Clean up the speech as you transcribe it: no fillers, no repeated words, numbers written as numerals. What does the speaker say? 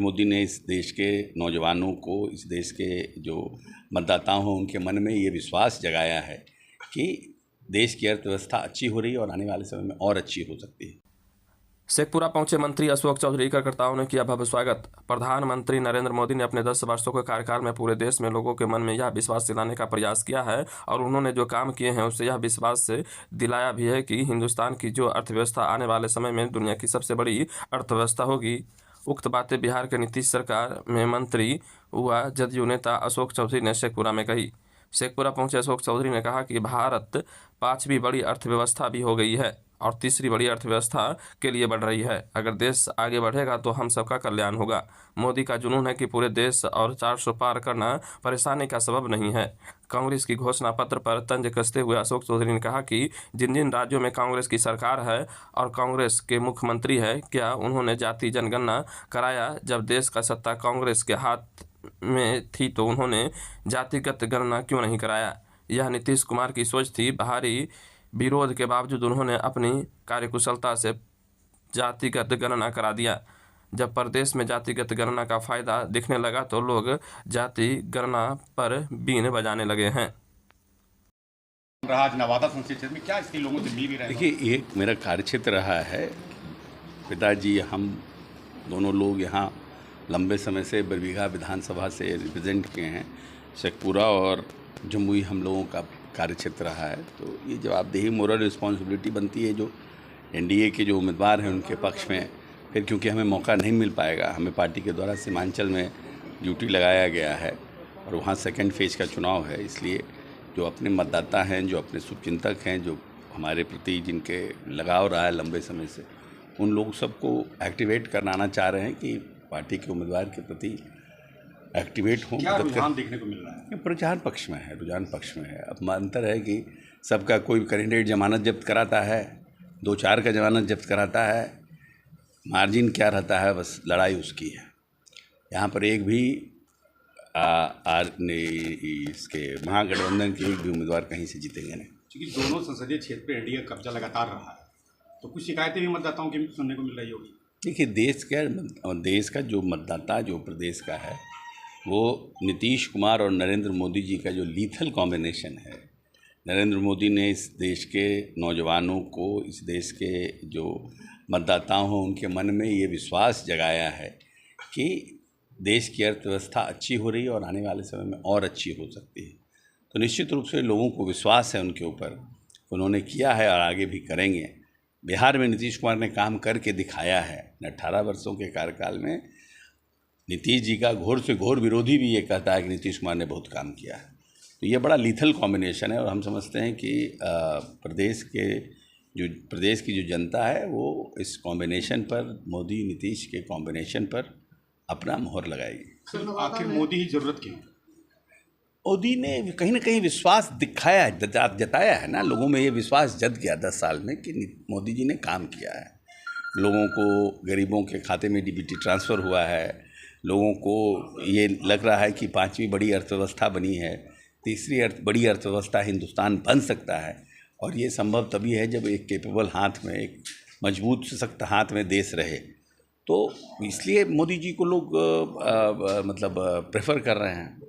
मोदी ने इस देश के नौजवानों को, इस देश के जो मतदाताओं हैं उनके मन में ये विश्वास जगाया है कि देश की अर्थव्यवस्था अच्छी हो रही है और आने वाले समय में और अच्छी हो सकती है। शेखपुरा पहुंचे मंत्री अशोक चौधरी कार्यकर्ताओं ने किया भव्य स्वागत। प्रधानमंत्री नरेंद्र मोदी ने अपने 10 वर्षों के कार्यकाल में पूरे देश में लोगों के मन में यह विश्वास दिलाने का प्रयास किया है और उन्होंने जो काम किए हैं उससे यह विश्वास से दिलाया भी है कि हिंदुस्तान की जो अर्थव्यवस्था आने वाले समय में दुनिया की सबसे बड़ी अर्थव्यवस्था होगी। उक्त बातें बिहार के नीतीश सरकार में मंत्री व जदयू नेता अशोक चौधरी ने शेखपुरा में कही। शेखपुरा पहुंचे अशोक चौधरी ने कहा कि भारत 5वीं बड़ी अर्थव्यवस्था भी हो गई है और तीसरी बड़ी अर्थव्यवस्था के लिए बढ़ रही है। अगर देश आगे बढ़ेगा तो हम सबका कल्याण होगा। मोदी का जुनून है कि पूरे देश और 400 पार करना परेशानी का सबब नहीं है। कांग्रेस की घोषणा पत्र पर तंज कसते हुए अशोक चौधरी ने कहा कि जिन जिन राज्यों में कांग्रेस की सरकार है और कांग्रेस के मुख्यमंत्री है, क्या उन्होंने जाति जनगणना कराया? जब देश का सत्ता कांग्रेस के हाथ में थी तो उन्होंने जातिगत गणना क्यों नहीं कराया? यह नीतीश कुमार की सोच थी। भारी विरोध के बावजूद उन्होंने अपनी कार्यकुशलता से जातिगत गणना करा दिया। जब प्रदेश में जातिगत गणना का फायदा दिखने लगा तो लोग जाति गणना पर बीन बजाने लगे हैं। नवादा संसदीय क्षेत्र में क्या इसके लोगों से मिल भी रहे हैं? देखिए, ये मेरा कार्यक्षेत्र रहा है। पिताजी हम दोनों लोग यहाँ लंबे समय से बरबीघा विधानसभा से रिप्रेजेंट किए हैं। शेखपुरा और जमुई हम लोगों का कार्यक्षेत्र रहा है, तो ये जवाबदेही, मोरल रिस्पॉन्सिबिलिटी बनती है जो एनडीए के जो उम्मीदवार हैं उनके पक्ष में। फिर क्योंकि हमें मौका नहीं मिल पाएगा, हमें पार्टी के द्वारा सीमांचल में ड्यूटी लगाया गया है और वहाँ सेकेंड फेज का चुनाव है, इसलिए जो अपने मतदाता हैं, जो अपने शुभचिंतक हैं, जो हमारे प्रति जिनके लगाव रहा है लंबे समय से, उन लोग सबको एक्टिवेट कराना चाह रहे हैं कि पार्टी के उम्मीदवार के प्रति एक्टिवेट हों। क्या रुझान देखने को मिल रहा है? रुझान पक्ष में है, रुझान पक्ष में है। अब अंतर है कि सबका कोई कैंडिडेट जमानत जब्त कराता है, 2-4 का जमानत जब्त कराता है, मार्जिन क्या रहता है, बस लड़ाई उसकी है। यहाँ पर एक भी इसके महागठबंधन के एक भी उम्मीदवार कहीं से जीतेंगे नहीं। क्योंकि दोनों संसदीय क्षेत्र पर एनडीए का कब्जा लगातार रहा है, तो कुछ शिकायतें भी मतदाताओं की सुनने को मिल रही होगी। देखिए, देश का जो मतदाता, जो प्रदेश का है, वो नीतीश कुमार और नरेंद्र मोदी जी का जो लीथल कॉम्बिनेशन है। नरेंद्र मोदी ने इस देश के नौजवानों को, इस देश के जो मतदाताओं हैं उनके मन में ये विश्वास जगाया है कि देश की अर्थव्यवस्था अच्छी हो रही है और आने वाले समय में और अच्छी हो सकती है। तो निश्चित रूप से लोगों को विश्वास है उनके ऊपर, उन्होंने किया है और आगे भी करेंगे। बिहार में नीतीश कुमार ने काम करके दिखाया है। 18 वर्षों के कार्यकाल में नीतीश जी का घोर से घोर विरोधी भी ये कहता है कि नीतीश कुमार ने बहुत काम किया है। तो ये बड़ा लीथल कॉम्बिनेशन है और हम समझते हैं कि प्रदेश की जो जनता है वो इस कॉम्बिनेशन पर, मोदी नीतीश के कॉम्बिनेशन पर अपना मोहर लगाएगी। आखिर मोदी ही जरूरत क्यों? मोदी ने कहीं ना कहीं विश्वास दिखाया है, जताया है ना, लोगों में ये विश्वास जग गया 10 साल में कि मोदी जी ने काम किया है। लोगों को, गरीबों के खाते में डीबीटी ट्रांसफ़र हुआ है, लोगों को ये लग रहा है कि 5वीं बड़ी अर्थव्यवस्था बनी है, तीसरी बड़ी अर्थव्यवस्था हिंदुस्तान बन सकता है। और ये संभव तभी है जब एक कैपेबल हाथ में, एक मजबूत सशक्त हाथ में देश रहे। तो इसलिए मोदी जी को लोग प्रेफर कर रहे हैं।